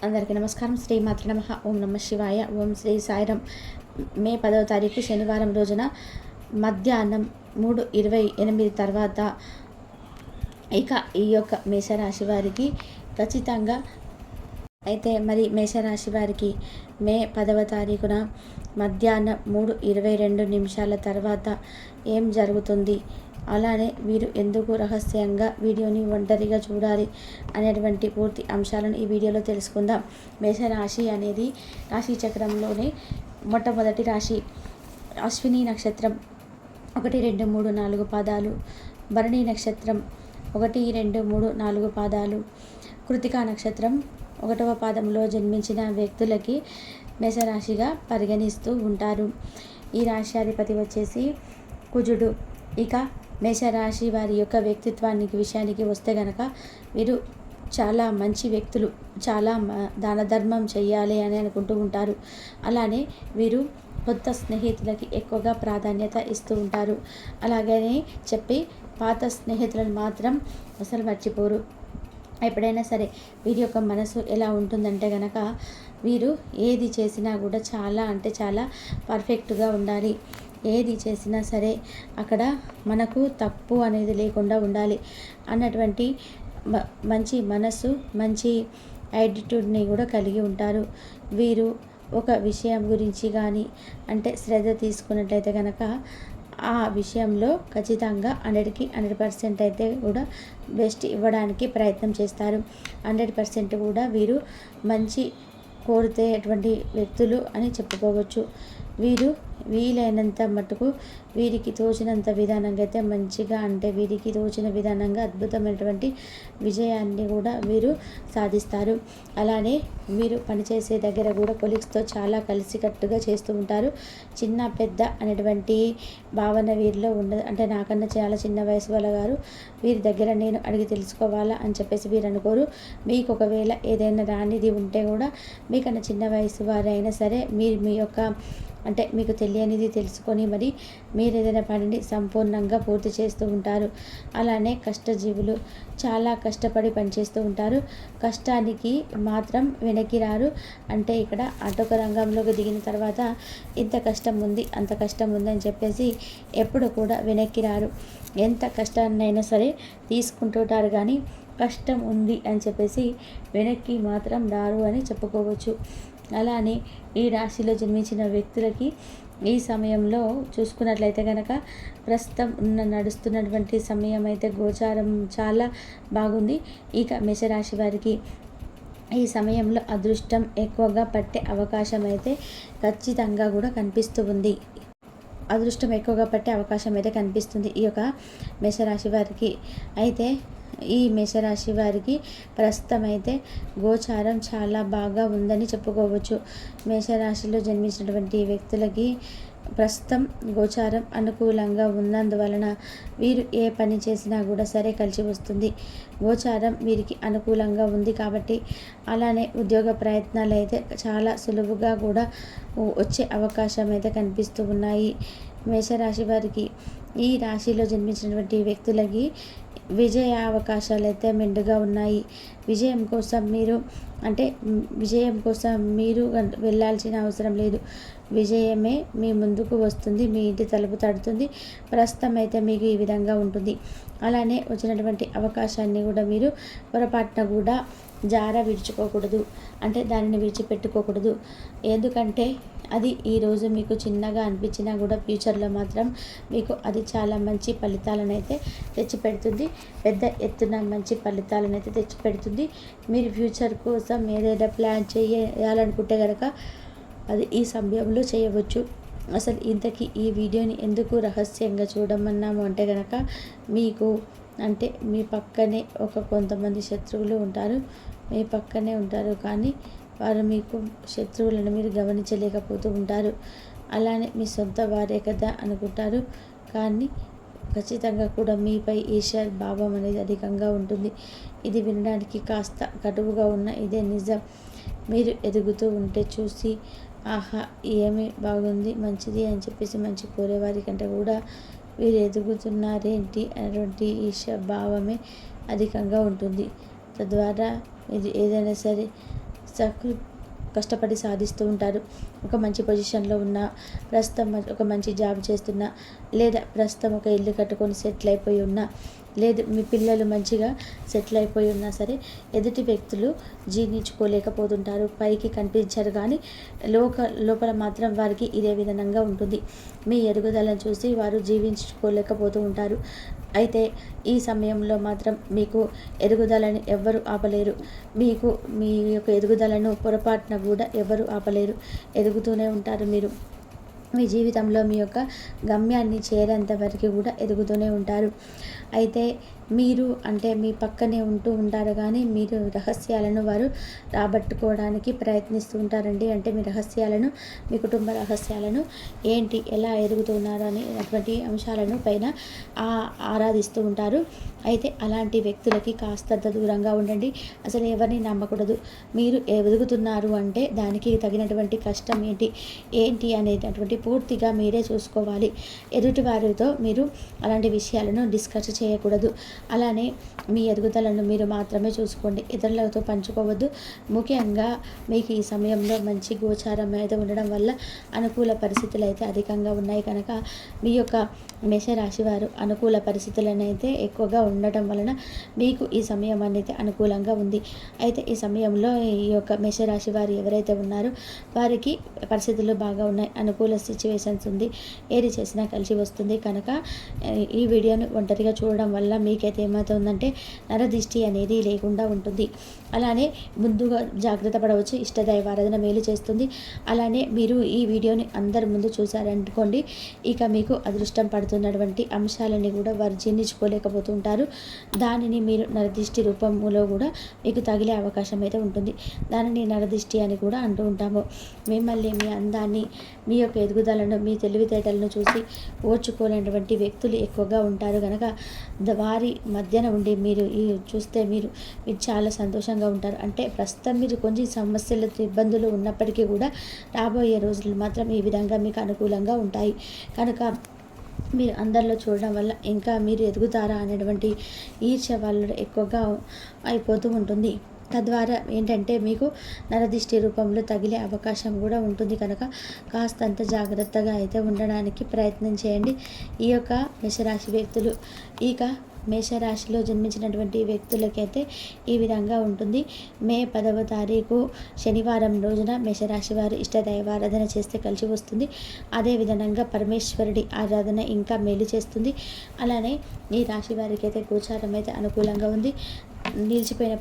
అందరికీ నమస్కారం. శ్రీమాతృ నమః. ఓం నమః శివాయ. ఓం శ్రీ సాయిరాం. మే 10వ తారీఖు శనివారం రోజున మధ్యాహ్నం 3:28 తర్వాత ఇక ఈ యొక్క మేషరాశి వారికి ఖచ్చితంగా అయితే మరి మేషరాశి వారికి మే 10వ తారీఖున మధ్యాహ్నం 3:22 తర్వాత ఏం జరుగుతుంది, అలానే వీరు ఎందుకు రహస్యంగా వీడియోని ఒంటరిగా చూడాలి అనేటువంటి పూర్తి అంశాలను ఈ వీడియోలో తెలుసుకుందాం. మేషరాశి అనేది రాశి చక్రంలోనే మొట్టమొదటి రాశి. అశ్విని నక్షత్రం 1, 2, 3, 4 పాదాలు, భరణి నక్షత్రం 1, 2, 3, 4 పాదాలు, కృతికా నక్షత్రం 1వ పాదంలో జన్మించిన వ్యక్తులకి మేషరాశిగా పరిగణిస్తూ ఉంటారు. ఈ రాశ్యాధిపతి వచ్చేసి కుజుడు. ఇక మేషరాశి వారి యొక్క వ్యక్తిత్వానికి విషయానికి వస్తే గనక వీరు చాలా మంచి వ్యక్తులు, చాలా దాన ధర్మం చెయ్యాలి అని అనుకుంటూ ఉంటారు. అలానే వీరు కొత్త స్నేహితులకి ఎక్కువగా ప్రాధాన్యత ఇస్తూ ఉంటారు. అలాగనే చెప్పి పాత స్నేహితులను మాత్రం అసలు మర్చిపోరు. ఎప్పుడైనా సరే వీరి యొక్క మనసు ఎలా ఉంటుందంటే గనక వీరు ఏది చేసినా కూడా చాలా అంటే చాలా పర్ఫెక్ట్గా ఉండాలి. ఏది చేసినా సరే అక్కడ మనకు తప్పు అనేది లేకుండా ఉండాలి అన్నటువంటి మంచి మనసు, మంచి యాటిట్యూడ్ని కూడా కలిగి ఉంటారు. వీరు ఒక విషయం గురించి కానీ అంటే శ్రద్ధ తీసుకున్నట్లయితే కనుక ఆ విషయంలో ఖచ్చితంగా 100కి 100% అయితే కూడా బెస్ట్ ఇవ్వడానికి ప్రయత్నం చేస్తారు. 100% కూడా వీరు మంచి కోరుతేటువంటి వ్యక్తులు అని చెప్పుకోవచ్చు. వీరు వీలైనంత మటుకు వీరికి తోచినంత విధానంగా అయితే మంచిగా అంటే వీరికి తోచిన విధానంగా అద్భుతమైనటువంటి విజయాన్ని కూడా వీరు సాధిస్తారు. అలానే వీరు పనిచేసే దగ్గర కూడా కొలీగ్స్తో చాలా కలిసికట్టుగా చేస్తూ ఉంటారు. చిన్న పెద్ద అనేటువంటి భావన వీరిలో ఉండదు. అంటే నాకన్నా చాలా చిన్న వయసు వాళ్ళ గారు వీరి దగ్గర నేను అడిగి తెలుసుకోవాలా అని చెప్పేసి వీరు అనుకోరు. మీకు ఒకవేళ ఏదైనా రానిది ఉంటే కూడా మీకన్నా చిన్న వయసు వారైనా సరే మీరు మీ యొక్క అంటే మీకు తెలియనిది తెలుసుకొని మరి మీరు ఏదైనా పనిని సంపూర్ణంగా పూర్తి చేస్తూ ఉంటారు. అలానే కష్టజీవులు, చాలా కష్టపడి పనిచేస్తూ ఉంటారు. కష్టానికి మాత్రం వెనక్కి రారు. అంటే ఇక్కడ ఆటోక రంగంలోకి దిగిన తర్వాత ఇంత కష్టం ఉంది, అంత కష్టం ఉంది అని చెప్పేసి ఎప్పుడు కూడా వెనక్కి రారు. ఎంత కష్టాన్నైనా సరే తీసుకుంటుంటారు కానీ కష్టం ఉంది అని చెప్పేసి వెనక్కి మాత్రం రారు అని చెప్పుకోవచ్చు. అలానే ఈ రాశిలో జన్మించిన వ్యక్తులకి ఈ సమయంలో చూసుకున్నట్లయితే కనుక ప్రస్తుతం నడుస్తున్నటువంటి సమయం అయితే గోచారం చాలా బాగుంది. ఇక మేషరాశి వారికి ఈ సమయంలో అదృష్టం ఎక్కువగా పట్టే అవకాశం అయితే ఖచ్చితంగా కూడా కనిపిస్తూ ఉంది. అదృష్టం ఎక్కువగా పట్టే అవకాశం అయితే కనిపిస్తుంది ఈ యొక్క మేషరాశి వారికి. అయితే ఈ మేషరాశి వారికి ప్రస్తుతం అయితే గోచారం చాలా బాగా ఉందని చెప్పుకోవచ్చు. మేషరాశిలో జన్మించినటువంటి వ్యక్తులకి ప్రస్తుతం గోచారం అనుకూలంగా ఉన్నందువలన వీరు ఏ పని చేసినా కూడా సరే కలిసి వస్తుంది. గోచారం వీరికి అనుకూలంగా ఉంది కాబట్టి అలానే ఉద్యోగ ప్రయత్నాలు అయితే చాలా సులువుగా కూడా వచ్చే అవకాశం అయితే కనిపిస్తూ ఉన్నాయి. మేషరాశి వారికి ఈ రాశిలో జన్మించినటువంటి వ్యక్తులకి విజయ అవకాశాలు అయితే మెండుగా ఉన్నాయి. విజయం కోసం మీరు వెళ్ళాల్సిన అవసరం లేదు. విజయమే మీ ముందుకు వస్తుంది, మీ ఇంటి తలుపు తడుతుంది. ప్రస్తుతం అయితే మీకు ఈ విధంగా ఉంటుంది. అలానే వచ్చినటువంటి అవకాశాన్ని కూడా మీరు పొరపాటున కూడా విడిచిపోకూడదు. అంటే దానిని విడిచిపెట్టుకోకూడదు. ఎందుకంటే అది ఈరోజు మీకు చిన్నగా అనిపించినా కూడా ఫ్యూచర్లో మాత్రం మీకు అది చాలా మంచి ఫలితాలను అయితే తెచ్చిపెడుతుంది. పెద్ద ఎత్తున మంచి ఫలితాలను అయితే తెచ్చిపెడుతుంది. మీరు ఫ్యూచర్ కోసం ఏదైనా ప్లాన్ చేయాలనుకుంటే కనుక అది ఈ సమయంలో చేయవచ్చు. అసలు ఇంతకీ ఈ వీడియోని ఎందుకు రహస్యంగా చూడమన్నాము అంటే కనుక మీకు అంటే మీ పక్కనే కొంతమంది శత్రువులు ఉంటారు. మీ పక్కనే ఉంటారు కానీ వారు మీకు శత్రువులను మీరు గమనించలేకపోతూ ఉంటారు. అలానే మీ సొంత వారే కదా అనుకుంటారు కానీ ఖచ్చితంగా కూడా మీపై ఈర్ష్య భావం అనేది అధికంగా ఉంటుంది. ఇది వినడానికి కాస్త కటువుగా ఉన్న ఇదే నిజం. మీరు ఎదుగుతూ ఉంటే చూసి ఆహా ఏమి బాగుంది మంచిది అని చెప్పేసి మంచి కోరేవారి కంటే కూడా వీరు ఎదుగుతున్నారేంటి అనేటువంటి ఈర్ష్య భావమే అధికంగా ఉంటుంది. తద్వారా ఇది ఏదైనా సరే సకృ కష్టపడి సాధిస్తూ ఉంటారు. ఒక మంచి పొజిషన్లో ఉన్న, ప్రస్తుతం ఒక మంచి జాబ్ చేస్తున్న, లేదా ప్రస్తుతం ఒక ఇల్లు కట్టుకొని సెటిల్ అయిపోయి ఉన్న, లేదు మీ పిల్లలు మంచిగా సెటిల్ అయిపోయి ఉన్నా సరే ఎదుటి వ్యక్తులు జీర్ణించుకోలేకపోతుంటారు. పైకి కనిపించరు కానీ లోపల మాత్రం వారికి ఇదే విధంగా ఉంటుంది. మీ ఎదుగుదలను చూసి వారు జీవించుకోలేకపోతూ ఉంటారు. అయితే ఈ సమయంలో మాత్రం మీకు ఎదుగుదలని ఎవ్వరు ఆపలేరు. మీ యొక్క ఎదుగుదలను పొరపాటున కూడా ఎవ్వరు ఆపలేరు. ఎదుగుతూనే ఉంటారు మీరు. మీ జీవితంలో మీ యొక్క గమ్యాన్ని చేరేంత వరకు కూడా ఎదుగుతూనే ఉంటారు. అయితే మీరు అంటే మీ పక్కనే ఉంటూ ఉంటారు కానీ మీరు రహస్యాలను వారు రాబట్టుకోవడానికి ప్రయత్నిస్తూ ఉంటారండి. అంటే మీ రహస్యాలను, మీ కుటుంబ రహస్యాలను ఏంటి, ఎలా ఎదుగుతున్నారు అని అటువంటి అంశాలను పైన ఆరాధిస్తూ ఉంటారు. అయితే అలాంటి వ్యక్తులకి కాస్తంత దూరంగా ఉండండి. అసలు ఎవరిని నమ్మకూడదు. మీరు ఎదుగుతున్నారు అంటే దానికి తగినటువంటి కష్టం ఏంటి అనేటటువంటి పూర్తిగా మీరే చూసుకోవాలి. ఎదుటి వారితో మీరు అలాంటి విషయాలను డిస్కస్ చేయకూడదు. అలానే మీ ఎదుగుదలను మీరు మాత్రమే చూసుకోండి. ఇతరులతో పంచుకోవద్దు. ముఖ్యంగా మీకు ఈ సమయంలో మంచి గోచారం అయితే ఉండడం వల్ల అనుకూల పరిస్థితులు అయితే అధికంగా ఉన్నాయి కనుక మీ యొక్క మేషరాశి వారు అనుకూల పరిస్థితులను అయితే ఎక్కువగా ఉండటం వలన మీకు ఈ సమయం అనేది అనుకూలంగా ఉంది. అయితే ఈ సమయంలో ఈ యొక్క మేషరాశి వారు ఎవరైతే ఉన్నారో వారికి పరిస్థితులు బాగా ఉన్నాయి. అనుకూల సిచ్యువేషన్స్ ఉంది. ఏది చేసినా కలిసి వస్తుంది కనుక ఈ వీడియోను ఒంటరిగా చూడడం వల్ల మీకైతే ఏమవుతుందంటే నరదిష్టి అనేది లేకుండా ఉంటుంది. అలానే ముందుగా జాగ్రత్త పడవచ్చు. ఇష్టదైవారాధన మేలు చేస్తుంది. అలానే మీరు ఈ వీడియోని అందరి ముందు చూసారనుకోండి, ఇక మీకు అదృష్టం పడుతున్నటువంటి అంశాలని కూడా వారు జీర్ణించుకోలేకపోతుంటారు. దానిని మీరు నరదిష్టి రూపంలో కూడా మీకు తగిలే అవకాశం అయితే ఉంటుంది. దానిని నరదిష్టి అని కూడా అంటూ ఉంటాము. మిమ్మల్ని, మీ అందాన్ని, మీ యొక్క ఎదుగుదలను, మీ తెలివితేటలను చూసి ఓర్చుకోలేనటువంటి వ్యక్తులు ఎక్కువగా ఉంటారు కనుక వారి మధ్యన ఉండి మీరు చూస్తే మీరు చాలా సంతోషంగా ఉంటారు. అంటే ప్రస్తుతం మీరు కొంచెం సమస్యలతో ఇబ్బందులు ఉన్నప్పటికీ కూడా రాబోయే రోజులు మాత్రం ఈ విధంగా మీకు అనుకూలంగా ఉంటాయి కనుక మీరు అందరిలో చూడడం వల్ల ఇంకా మీరు ఎదుగుతారా అనేటువంటి ఈర్ష్య వాళ్ళు ఎక్కువగా అయిపోతూ ఉంటుంది. తద్వారా ఏంటంటే మీకు నరదిష్టి రూపంలో తగిలే అవకాశం కూడా ఉంటుంది కనుక కాస్తంత జాగ్రత్తగా అయితే ఉండడానికి ప్రయత్నం చేయండి. ఈ యొక్క మేషరాశి వ్యక్తులు మేషరాశిలో జన్మించినటువంటి వ్యక్తులకైతే ఈ విధంగా ఉంటుంది. మే 10వ తారీఖు శనివారం రోజున మేషరాశి వారు ఇష్టదైవారాధన చేస్తే కలిసి వస్తుంది. అదేవిధంగా పరమేశ్వరుడి ఆరాధన ఇంకా మేలు చేస్తుంది. అలానే ఈ రాశి వారికి అయితే గోచారం అయితే అనుకూలంగా ఉంది. నిలిచిపోయిన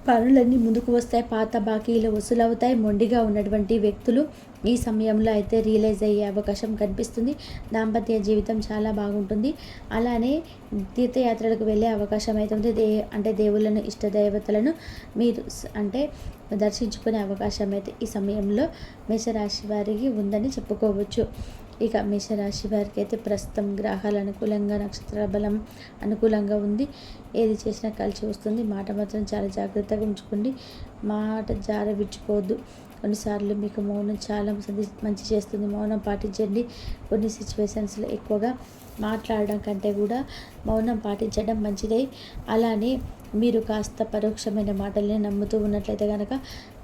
పనులన్నీ ముందుకు వస్తాయి. పాత బాకీలు వసూలవుతాయి. మొండిగా ఉన్నటువంటి వ్యక్తులు ఈ సమయంలో అయితే రియలైజ్ అయ్యే అవకాశం కనిపిస్తుంది. దాంపత్య జీవితం చాలా బాగుంటుంది. అలానే తీర్థయాత్రలకు వెళ్ళే అవకాశం అయితే ఉంది. అంటే దేవుళ్ళను, ఇష్టదేవతలను మీరు అంటే దర్శించుకునే అవకాశం అయితే ఈ సమయంలో మేషరాశి వారికి ఉందని చెప్పుకోవచ్చు. ఇక మేషరాశి వారికి అయితే ప్రస్తుతం గ్రహాలు అనుకూలంగా, నక్షత్ర బలం అనుకూలంగా ఉంది. ఏది చేసినా కలిసి వస్తుంది. మాట మాత్రం చాలా జాగ్రత్తగా ఉంచుకోండి. మాట జార విడిచిపోవద్దు. కొన్నిసార్లు మీకు మౌనం చాలా మంచి చేస్తుంది. మౌనం పాటించండి. కొన్ని సిచ్యువేషన్స్లో ఎక్కువగా మాట్లాడడం కంటే కూడా మౌనం పాటించడం మంచిదే. అలానే మీరు కాస్త పరోక్షమైన మాటల్ని నమ్ముతూ ఉన్నట్లయితే కనుక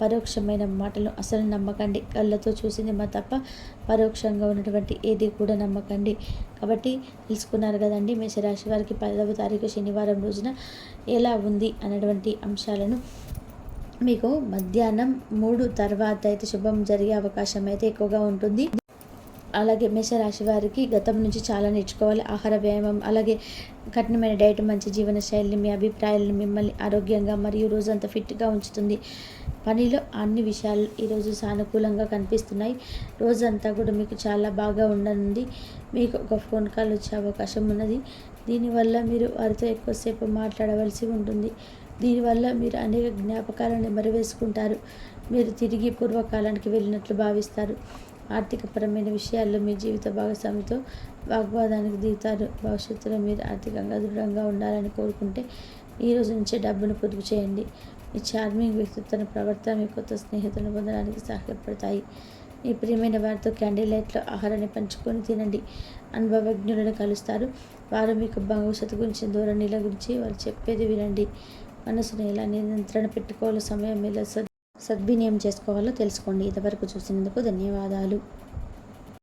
పరోక్షమైన మాటలు అసలు నమ్మకండి. కళ్ళతో చూసింది తప్ప పరోక్షంగా ఉన్నటువంటి ఏది కూడా నమ్మకండి. కాబట్టి తెలుసుకున్నారు కదండి మేషరాశి వారికి 10వ తారీఖు శనివారం రోజున ఎలా ఉంది అనేటువంటి అంశాలను. మీకు మధ్యాహ్నం 3 తర్వాత అయితే శుభం జరిగే అవకాశం అయితే ఎక్కువగా ఉంటుంది. అలాగే మేషరాశి వారికి గతం నుంచి చాలా నేర్చుకోవాలి. ఆహార వ్యాయామం, అలాగే కఠినమైన డైట్, మంచి జీవన శైలిని, మీ అభిప్రాయాలను మిమ్మల్ని ఆరోగ్యంగా మరియు రోజంతా ఫిట్గా ఉంచుతుంది. పనిలో అన్ని విషయాలు ఈరోజు సానుకూలంగా కనిపిస్తున్నాయి. రోజంతా కూడా మీకు చాలా బాగా ఉండనుంది. మీకు ఒక ఫోన్ కాల్ వచ్చే అవకాశం ఉన్నది. దీనివల్ల మీరు వారితో ఎక్కువసేపు మాట్లాడవలసి ఉంటుంది. దీనివల్ల మీరు అనేక జ్ఞాపకాలను మరవేసుకుంటారు. మీరు తిరిగి పూర్వకాలానికి వెళ్ళినట్లు భావిస్తారు. ఆర్థికపరమైన విషయాల్లో మీ జీవిత భాగస్వామితో వాగ్వాదానికి దిగుతారు. భవిష్యత్తులో మీరు ఆర్థికంగా దృఢంగా ఉండాలని కోరుకుంటే ఈ రోజు నుంచే డబ్బును పొదుపు చేయండి. మీ చార్మింగ్ వ్యక్తిత్వ ప్రవర్తన మీ కొత్త స్నేహితులను పొందడానికి సహాయపడతాయి. మీ ప్రియమైన వారితో క్యాండిల్ లైట్లో ఆహారాన్ని పంచుకొని తినండి. అనుభవజ్ఞులను కలుస్తారు. వారు మీకు భవిష్యత్తు గురించి, ధోరణిల గురించి వారు చెప్పేది వినండి. మనసును ఎలా నియంత్రణ పెట్టుకోవాలో, సమయం ఎలా సద్వినియోగం చేసుకోవాలో తెలుసుకోండి. ఇంతవరకు చూసినందుకు ధన్యవాదాలు.